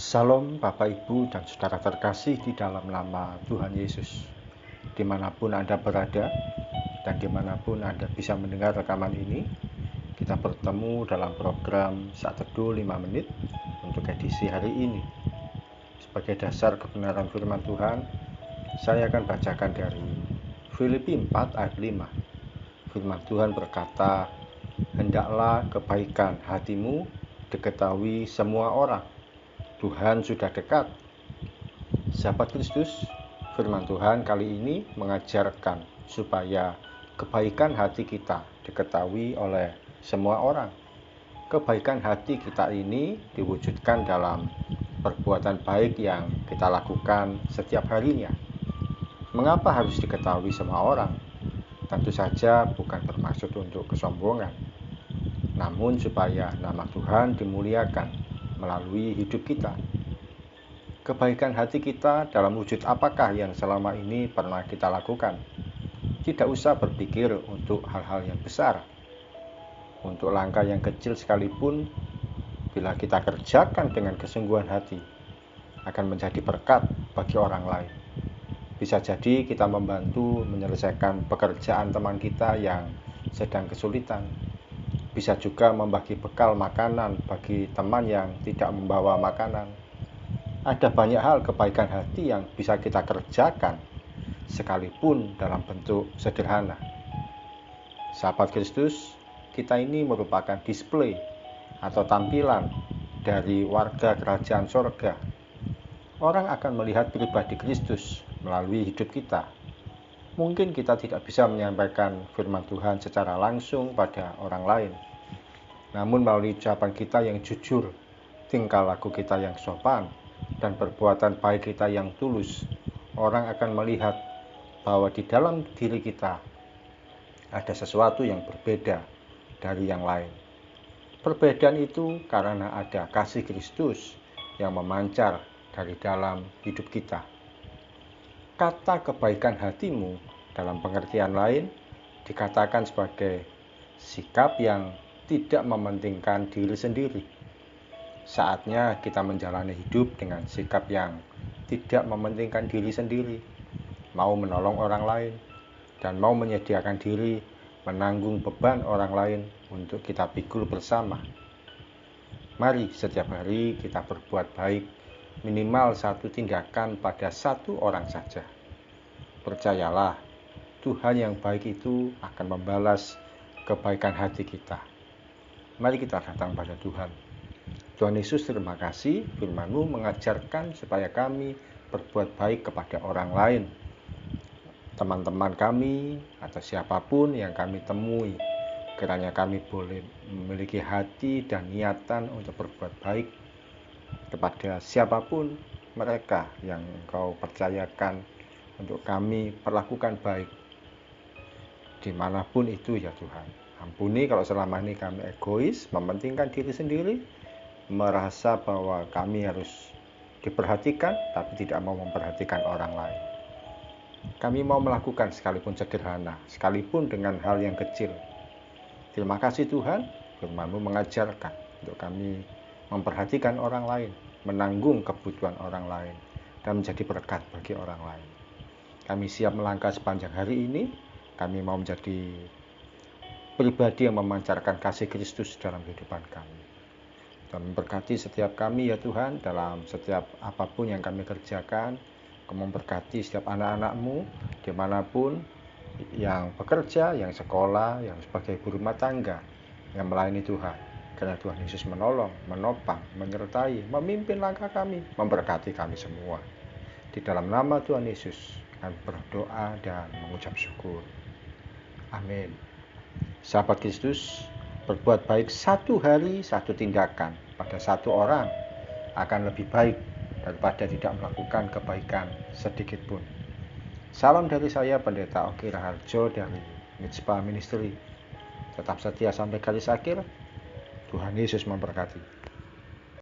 Salam Bapak Ibu dan Saudara terkasih di dalam nama Tuhan Yesus. Dimanapun Anda berada dan dimanapun Anda bisa mendengar rekaman ini, kita bertemu dalam program Saat Teduh 5 menit untuk edisi hari ini. Sebagai dasar kebenaran firman Tuhan, saya akan bacakan dari Filipi 4 ayat 5. Firman Tuhan berkata, "Hendaklah kebaikan hatimu diketahui semua orang. Tuhan sudah dekat." Sahabat Kristus, firman Tuhan kali ini mengajarkan supaya kebaikan hati kita diketahui oleh semua orang. Kebaikan hati kita ini diwujudkan dalam perbuatan baik yang kita lakukan setiap harinya. Mengapa harus diketahui semua orang? Tentu saja bukan bermaksud untuk kesombongan, namun supaya nama Tuhan dimuliakan melalui hidup kita. Kebaikan hati kita dalam wujud apakah yang selama ini pernah kita lakukan? Tidak usah berpikir untuk hal-hal yang besar. Untuk langkah yang kecil sekalipun, bila kita kerjakan dengan kesungguhan hati, akan menjadi berkat bagi orang lain. Bisa jadi kita membantu menyelesaikan pekerjaan teman kita yang sedang kesulitan. Bisa juga membagi bekal makanan bagi teman yang tidak membawa makanan. Ada banyak hal kebaikan hati yang bisa kita kerjakan, sekalipun dalam bentuk sederhana. Sahabat Kristus, kita ini merupakan display atau tampilan dari warga kerajaan sorga. Orang akan melihat pribadi Kristus melalui hidup kita. Mungkin kita tidak bisa menyampaikan firman Tuhan secara langsung pada orang lain, namun melalui ucapan kita yang jujur, tingkah laku kita yang sopan, dan perbuatan baik kita yang tulus, orang akan melihat bahwa di dalam diri kita ada sesuatu yang berbeda dari yang lain. Perbedaan itu karena ada kasih Kristus yang memancar dari dalam hidup kita. Kata kebaikan hatimu dalam pengertian lain dikatakan sebagai sikap yang tidak mementingkan diri sendiri. Saatnya kita menjalani hidup dengan sikap yang tidak mementingkan diri sendiri, mau menolong orang lain, dan mau menyediakan diri menanggung beban orang lain untuk kita pikul bersama. Mari setiap hari kita berbuat baik, minimal satu tindakan pada satu orang saja. Percayalah, Tuhan yang baik itu akan membalas kebaikan hati kita. Mari kita datang pada Tuhan. Tuhan Yesus, terima kasih firman-Mu mengajarkan supaya kami berbuat baik kepada orang lain, teman-teman kami atau siapapun yang kami temui. Kiranya kami boleh memiliki hati dan niatan untuk berbuat baik kepada siapapun mereka yang Engkau percayakan untuk kami perlakukan baik dimanapun itu ya Tuhan. Ampuni kalau selama ini kami egois, mementingkan diri sendiri, merasa bahwa kami harus diperhatikan tapi tidak mau memperhatikan orang lain. Kami mau melakukan sekalipun sederhana, sekalipun dengan hal yang kecil. Terima kasih Tuhan, firman-Mu mengajarkan untuk kami memperhatikan orang lain, menanggung kebutuhan orang lain, dan menjadi berkat bagi orang lain. Kami siap melangkah sepanjang hari ini. Kami mau menjadi pribadi yang memancarkan kasih Kristus dalam kehidupan kami. Dan memberkati setiap kami ya Tuhan, dalam setiap apapun yang kami kerjakan. Kau memberkati setiap anak-anak-Mu dimanapun, yang bekerja, yang sekolah, yang sebagai ibu rumah tangga, yang melayani Tuhan. Karena Tuhan Yesus menolong, menopang, menyertai, memimpin langkah kami, memberkati kami semua. Di dalam nama Tuhan Yesus kami berdoa dan mengucap syukur. Amin. Sahabat Kristus, berbuat baik satu hari, satu tindakan pada satu orang akan lebih baik daripada tidak melakukan kebaikan sedikit pun. Salam dari saya, Pendeta Oki Raharjo dari Mitzvah Ministry. Tetap setia sampai garis akhir. Tuhan Yesus memberkati.